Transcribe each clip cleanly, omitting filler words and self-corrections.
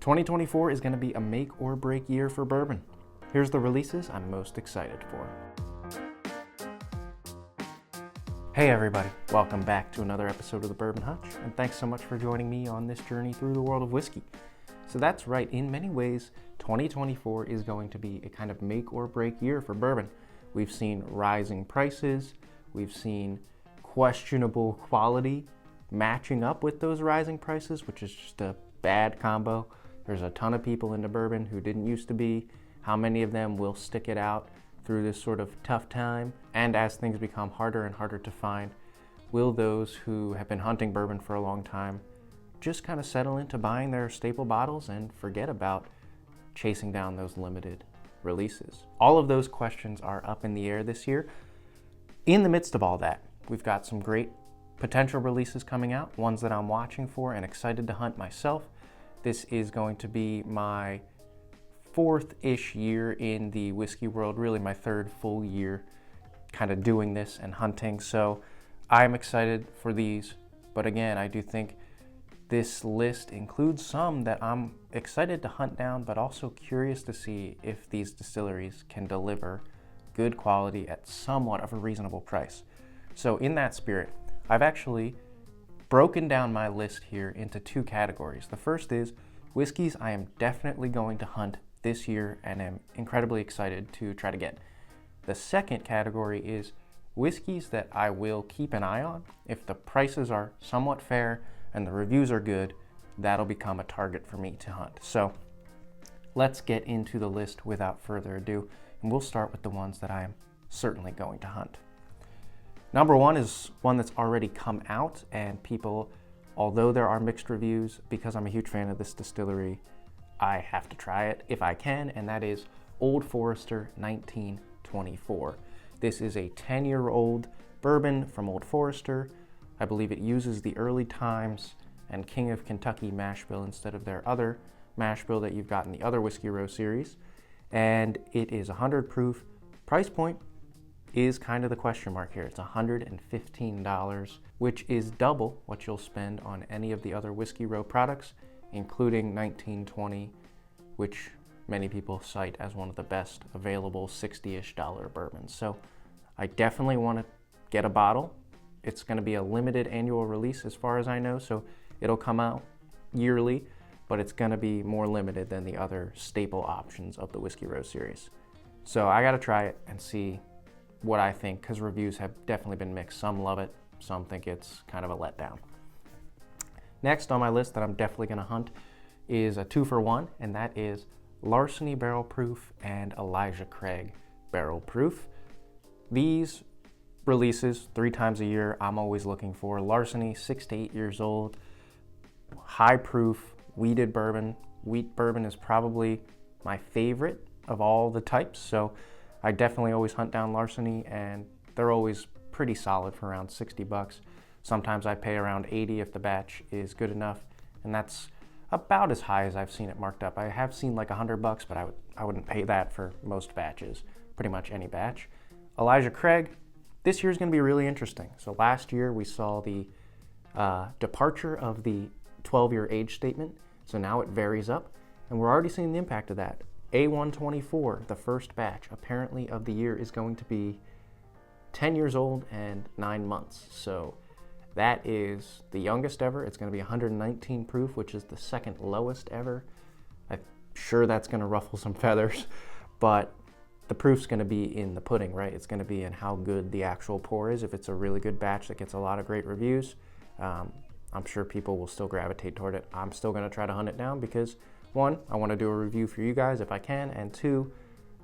2024 is going to be a make or break year for bourbon. Here's the releases I'm most excited for. Hey everybody, welcome back to another episode of the Bourbon Hutch, and thanks so much for joining me on this journey through the world of whiskey. So that's right, in many ways, 2024 is going to be a kind of make or break year for bourbon. We've seen rising prices, we've seen questionable quality matching up with those rising prices, which is just a bad combo. There's a ton of people into bourbon who didn't used to be. How many of them will stick it out through this sort of tough time? And as things become harder and harder to find, will those who have been hunting bourbon for a long time just kind of settle into buying their staple bottles and forget about chasing down those limited releases? All of those questions are up in the air this year. In the midst of all that, we've got some great potential releases coming out, ones that I'm watching for and excited to hunt myself. This is going to be my fourth-ish year in the whiskey world, really my third full year kind of doing this and hunting. So I'm excited for these, but again, I do think this list includes some that I'm excited to hunt down, but also curious to see if these distilleries can deliver good quality at somewhat of a reasonable price. So in that spirit, I've actually broken down my list here into two categories. The first is whiskeys I am definitely going to hunt this year and am incredibly excited to try to get. The second category is whiskeys that I will keep an eye on. If the prices are somewhat fair and the reviews are good, that'll become a target for me to hunt. So let's get into the list without further ado, and we'll start with the ones that I am certainly going to hunt. Number one is one that's already come out, and people, although there are mixed reviews, because I'm a huge fan of this distillery, I have to try it if I can, and that is Old Forester 1924. This is a 10-year-old bourbon from Old Forester. I believe it uses the Early Times and King of Kentucky mash bill instead of their other mash bill that you've got in the other Whiskey Row series. And it is 100 proof. Price point is kind of the question mark here. It's $115, which is double what you'll spend on any of the other Whiskey Row products, including 1920, which many people cite as one of the best available $60-ish bourbons. So I definitely want to get a bottle. It's going to be a limited annual release as far as I know, so it'll come out yearly, but it's going to be more limited than the other staple options of the Whiskey Row series. So I got to try it and see what I think, because reviews have definitely been mixed. Some love it, some think it's kind of a letdown. Next on my list that I'm definitely going to hunt is a 2-for-1, and that is Larceny Barrel Proof and Elijah Craig Barrel Proof. These releases 3 times a year, I'm always looking for. Larceny, 6 to 8 years old, high proof, wheated bourbon. Wheat bourbon is probably my favorite of all the types, so I definitely always hunt down Larceny, and they're always pretty solid for around $60. Sometimes I pay around $80 if the batch is good enough, and that's about as high as I've seen it marked up. I have seen like $100, but I wouldn't pay that for most batches, pretty much any batch. Elijah Craig, this year's gonna be really interesting. So last year we saw the departure of the 12-year age statement, so now it varies up, and we're already seeing the impact of that. A124, the first batch, apparently of the year, is going to be 10 years old and 9 months. So that is the youngest ever. It's going to be 119 proof, which is the second lowest ever. I'm sure that's going to ruffle some feathers, but the proof's going to be in the pudding, right? It's going to be in how good the actual pour is. If it's a really good batch that gets a lot of great reviews, I'm sure people will still gravitate toward it. I'm still going to try to hunt it down because, 1, I want to do a review for you guys if I can, and 2,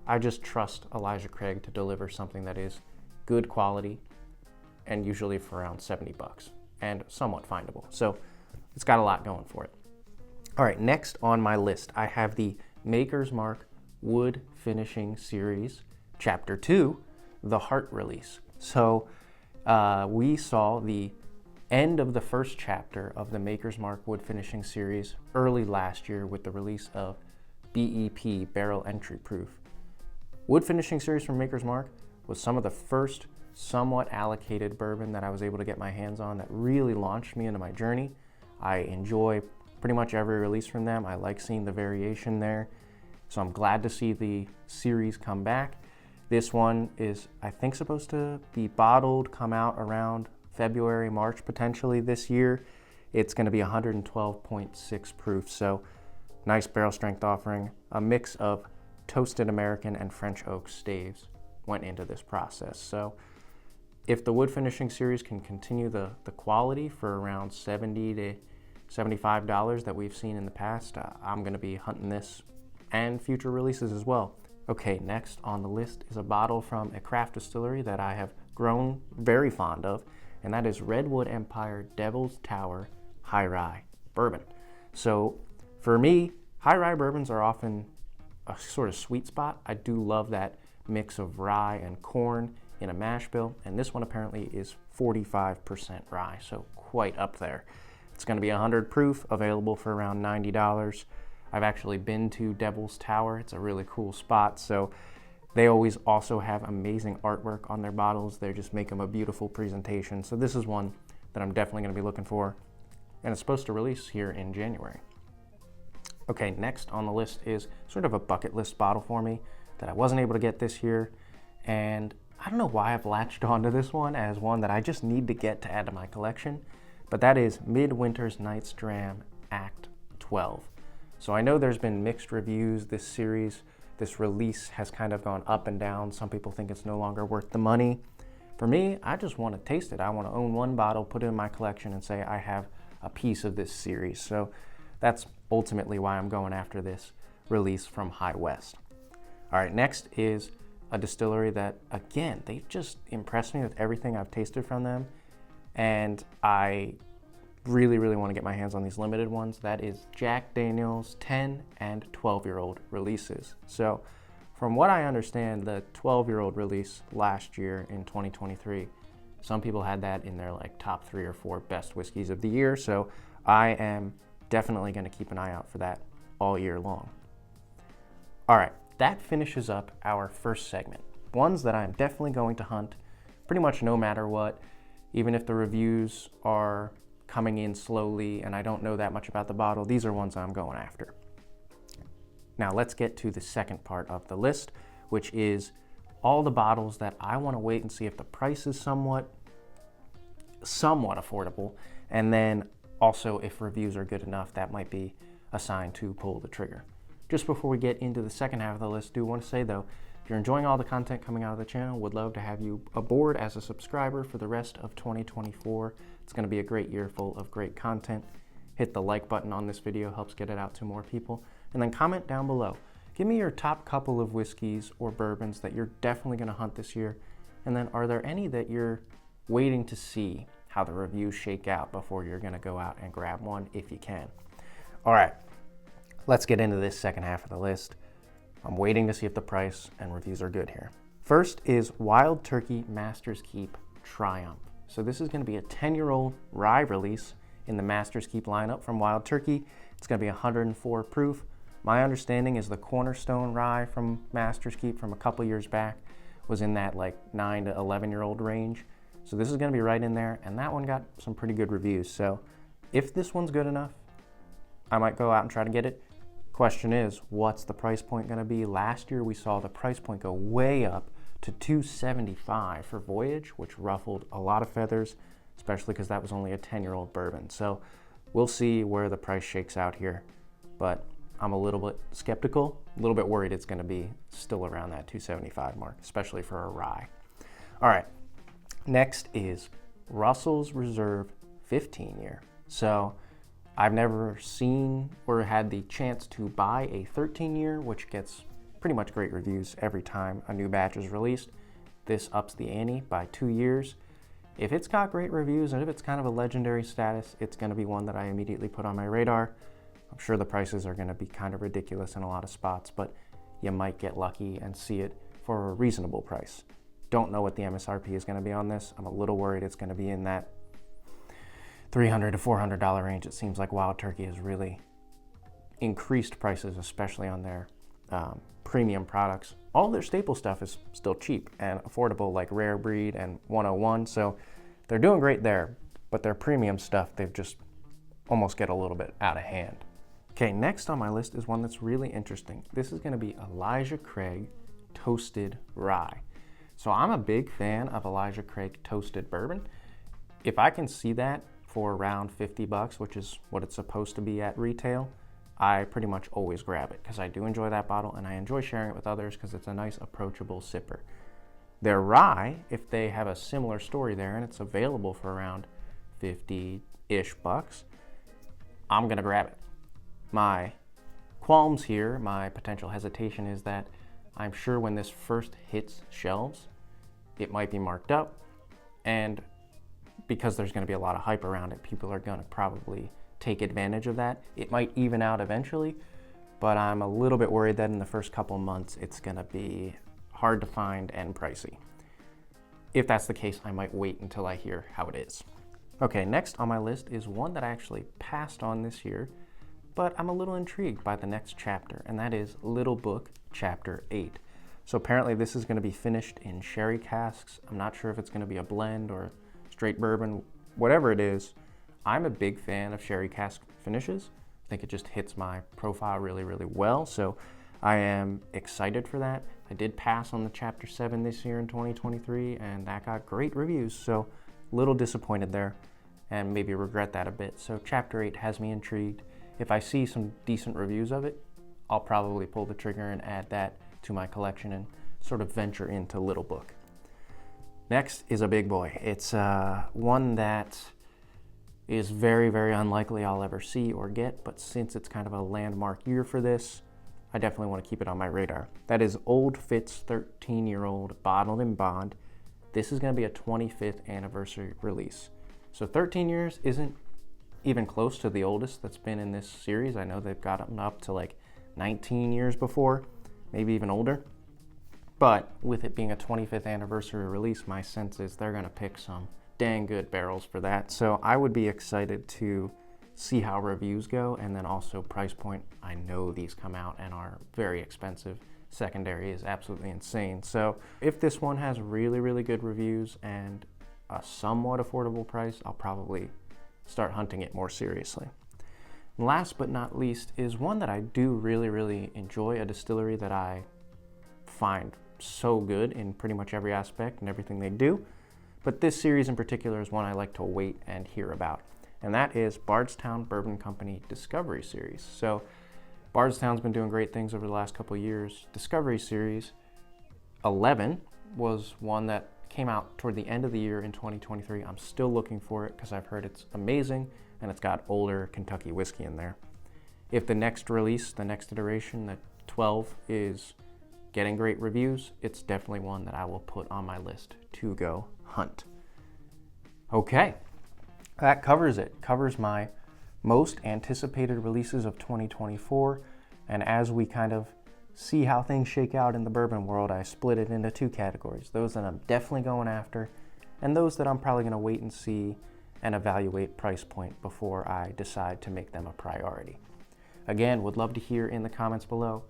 I just trust Elijah Craig to deliver something that is good quality and usually for around $70 and somewhat findable. So it's got a lot going for it. All right, next on my list, I have the Maker's Mark Wood Finishing Series, Chapter 2, the Heart release. So we saw the end of the first chapter of the Maker's Mark Wood Finishing Series early last year with the release of BEP, Barrel Entry Proof. Wood Finishing Series from Maker's Mark was some of the first somewhat allocated bourbon that I was able to get my hands on that really launched me into my journey. I enjoy pretty much every release from them. I like seeing the variation there. So I'm glad to see the series come back. This one is, I think, supposed to be bottled, come out around February, March potentially this year. It's going to be 112.6 proof, so nice barrel strength offering. A mix of toasted American and French oak staves went into this process. So if the wood finishing series can continue the quality for around $70 to $75 that we've seen in the past, I'm going to be hunting this and future releases as well. Okay, next on the list is a bottle from a craft distillery that I have grown very fond of, and that is Redwood Empire Devil's Tower High Rye Bourbon. So for me, high rye bourbons are often a sort of sweet spot. I do love that mix of rye and corn in a mash bill, and this one apparently is 45% rye, so quite up there. It's going to be 100 proof, available for around $90. I've actually been to Devil's Tower. It's a really cool spot. So they always also have amazing artwork on their bottles. They just make them a beautiful presentation. So this is one that I'm definitely going to be looking for, and it's supposed to release here in January. Okay, next on the list is sort of a bucket list bottle for me that I wasn't able to get this year, and I don't know why I've latched onto this one as one that I just need to get to add to my collection, but that is Midwinter's Night's Dram Act 12. So I know there's been mixed reviews. This series, this release has kind of gone up and down. Some people think it's no longer worth the money. For me, I just want to taste it. I want to own one bottle, put it in my collection, and say I have a piece of this series. So that's ultimately why I'm going after this release from High West. All right, next is a distillery that, again, they've just impressed me with everything I've tasted from them, and I really want to get my hands on these limited ones. That is Jack Daniel's 10 and 12-year-old releases. So from what I understand, the 12-year-old release last year in 2023, some people had that in their like top 3 or 4 best whiskeys of the year. So I am definitely going to keep an eye out for that all year long. All right, that finishes up our first segment. Ones that I'm definitely going to hunt pretty much no matter what, even if the reviews are coming in slowly and I don't know that much about the bottle. These are ones I'm going after. Now let's get to the second part of the list, which is all the bottles that I want to wait and see if the price is somewhat affordable, and then also if reviews are good enough, that might be a sign to pull the trigger. Just before we get into the second half of the list, I do want to say though, if you're enjoying all the content coming out of the channel, would love to have you aboard as a subscriber for the rest of 2024. It's going to be a great year full of great content. Hit the like button on this video, helps get it out to more people. And then comment down below. Give me your top couple of whiskeys or bourbons that you're definitely going to hunt this year. And then are there any that you're waiting to see how the reviews shake out before you're going to go out and grab one if you can? All right, let's get into this second half of the list. I'm waiting to see if the price and reviews are good here. First is Wild Turkey Master's Keep Triumph. So this is going to be a 10-year-old rye release in the Master's Keep lineup from Wild Turkey. It's going to be 104 proof. My understanding is the Cornerstone rye from Master's Keep from a couple years back was in that like 9 to 11-year-old range. So this is going to be right in there, and that one got some pretty good reviews. So if this one's good enough, I might go out and try to get it. Question is, what's the price point going to be? Last year we saw the price point go way up to $275 for Voyage, which ruffled a lot of feathers, especially because that was only a 10-year-old bourbon. So we'll see where the price shakes out here, but I'm a little bit skeptical, a little bit worried it's going to be still around that $275 mark, especially for a rye. All right, next is Russell's Reserve 15-year. So I've never seen or had the chance to buy a 13-year, which gets pretty much great reviews every time a new batch is released. This ups the ante by 2 years. If it's got great reviews and if it's kind of a legendary status, it's going to be one that I immediately put on my radar. I'm sure the prices are going to be kind of ridiculous in a lot of spots, but you might get lucky and see it for a reasonable price. Don't know what the MSRP is going to be on this. I'm a little worried it's going to be in that $300 to $400 range. It seems like Wild Turkey has really increased prices, especially on their premium products. All their staple stuff is still cheap and affordable, like Rare Breed and 101, so they're doing great there, but their premium stuff, they've just almost get a little bit out of hand. Okay, next on my list is one that's really interesting. This is gonna be Elijah Craig Toasted Rye. So I'm a big fan of Elijah Craig Toasted Bourbon. If I can see that for around 50 bucks, which is what it's supposed to be at retail, I pretty much always grab it because I do enjoy that bottle and I enjoy sharing it with others because it's a nice approachable sipper. Their rye, if they have a similar story there and it's available for around 50-ish bucks, I'm gonna grab it. My qualms here, my potential hesitation is that I'm sure when this first hits shelves, it might be marked up, and because there's gonna be a lot of hype around it, people are gonna probably take advantage of that. It might even out eventually, but I'm a little bit worried that in the first couple months, it's gonna be hard to find and pricey. If that's the case, I might wait until I hear how it is. Okay, next on my list is one that I actually passed on this year, but I'm a little intrigued by the next chapter, and that is Little Book Chapter 8. So apparently this is gonna be finished in sherry casks. I'm not sure if it's gonna be a blend or straight bourbon, whatever it is. I'm a big fan of sherry cask finishes. I think it just hits my profile really, really well. So I am excited for that. I did pass on the Chapter 7 this year in 2023, and that got great reviews. So a little disappointed there and maybe regret that a bit. So Chapter 8 has me intrigued. If I see some decent reviews of it, I'll probably pull the trigger and add that to my collection and sort of venture into Little Book. Next is a big boy. It's one that is very, very unlikely I'll ever see or get, but since it's kind of a landmark year for this, I definitely want to keep it on my radar. That is Old Fitz 13-year-old Bottled in Bond. This is going to be a 25th anniversary release. So 13 years isn't even close to the oldest that's been in this series. I know they've gotten up to like 19 years before, maybe even older. But with it being a 25th anniversary release, my sense is they're gonna pick some dang good barrels for that. So I would be excited to see how reviews go, and then also price point. I know these come out and are very expensive. Secondary is absolutely insane. So if this one has really, really good reviews and a somewhat affordable price, I'll probably start hunting it more seriously. And last but not least is one that I do really, really enjoy, a distillery that I find so good in pretty much every aspect and everything they do. But this series in particular is one I like to wait and hear about. And that is Bardstown Bourbon Company Discovery Series. So Bardstown's been doing great things over the last couple of years. Discovery Series 11 was one that came out toward the end of the year in 2023. I'm still looking for it because I've heard it's amazing and it's got older Kentucky whiskey in there. If the next release, the next iteration, the 12, is getting great reviews, it's definitely one that I will put on my list to go hunt. Okay, that covers it. Covers my most anticipated releases of 2024. And as we kind of see how things shake out in the bourbon world, I split it into two categories. Those that I'm definitely going after, and those that I'm probably gonna wait and see and evaluate price point before I decide to make them a priority. Again, would love to hear in the comments below,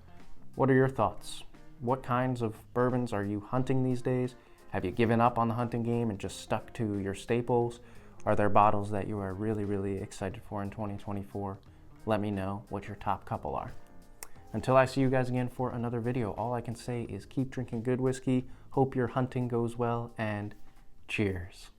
what are your thoughts? What kinds of bourbons are you hunting these days? Have you given up on the hunting game and just stuck to your staples? Are there bottles that you are really, really excited for in 2024? Let me know what your top couple are. Until I see you guys again for another video, all I can say is keep drinking good whiskey, hope your hunting goes well, and cheers.